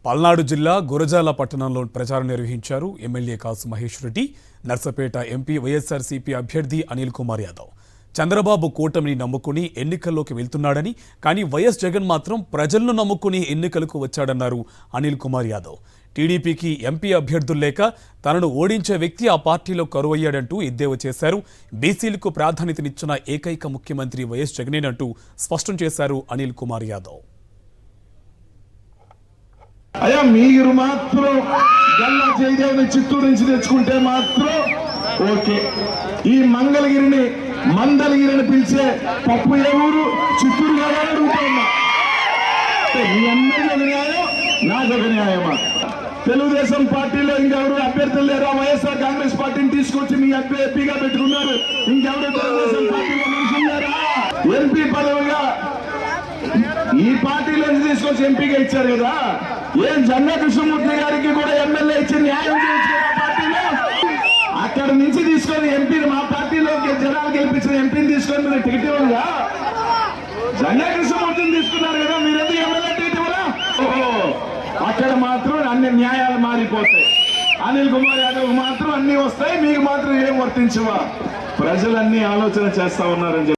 పల్నాడు జిల్లా గురజాల పట్టణంలో ప్రచారం నిర్వహించారు ఎమ్మెల్యే కాసు మహేష్ రెడ్డి, నర్సపేట ఎంపీ వైఎస్ఆర్సీపీ అభ్యర్థి అనిల్ కుమార్ యాదవ్. చంద్రబాబు కూటమిని నమ్ముకుని ఎన్నికల్లోకి వెళ్తున్నాడని, కానీ వైఎస్ జగన్ మాత్రం ప్రజలను నమ్ముకుని ఎన్నికలకు వచ్చాడన్నారు అనిల్ కుమార్ యాదవ్. టీడీపీకి ఎంపీ అభ్యర్థులు లేక తనను ఓడించే వ్యక్తి ఆ పార్టీలో కరువయ్యాడంటూ ఎద్దేవా చేశారు. బీసీలకు ప్రాధాన్యతనిచ్చిన ఏకైక ముఖ్యమంత్రి వైఎస్ జగనేనంటూ స్పష్టం చేశారు అనిల్ కుమార్ యాదవ్. అయ్యా మీరు మాత్రం గల్లా జయదేవ్ని చిత్తూరు నుంచి తెచ్చుకుంటే మాత్రం ఓకే. ఈ మంగళగిరిని మందలగిరిని పిలిచే పప్పు ఏ ఊరు? చిత్తూరు కదా అడుగుతున్నా. మీ అందరికీ ఒక న్యాయం, నాకు ఒక న్యాయమా? తెలుగుదేశం పార్టీలో ఇంకెవరు అభ్యర్థులు లేరా? వైఎస్ఆర్ కాంగ్రెస్ పార్టీని తీసుకొచ్చి మీ ఎంపీగా పెట్టుకున్నారు. ఇంకెవరు తెలుగుదేశం పార్టీలో నిలిచున్నారా? ఎంపీ పదవిగా ఈ పార్టీలో తీసుకొచ్చి ఎంపీగా ఇచ్చారు కదా. ఏం జంగా కృష్ణమూర్తి గారికి కూడా ఎమ్మెల్యే ఇచ్చి న్యాయం చేయించుకున్న పార్టీలో అక్కడ నుంచి తీసుకొని ఎంపీని మా పార్టీలో జనాలు గెలిపించిన ఎంపీని తీసుకొని మీరు టికెట్ ఇవ్వగా జంగా కృష్ణమూర్తిని తీసుకున్నారు కదా, మీరు ఎందుకు ఎమ్మెల్యే టికెట్ ఇవ్వరా? అక్కడ మాత్రం అన్ని న్యాయాలు మారిపోతాయి. అనిల్ కుమార్ యాదవ్ మాత్రం అన్ని వస్తాయి, మీకు మాత్రం ఏం వర్తించవా? ప్రజలన్నీ ఆలోచన చేస్తా ఉన్నారని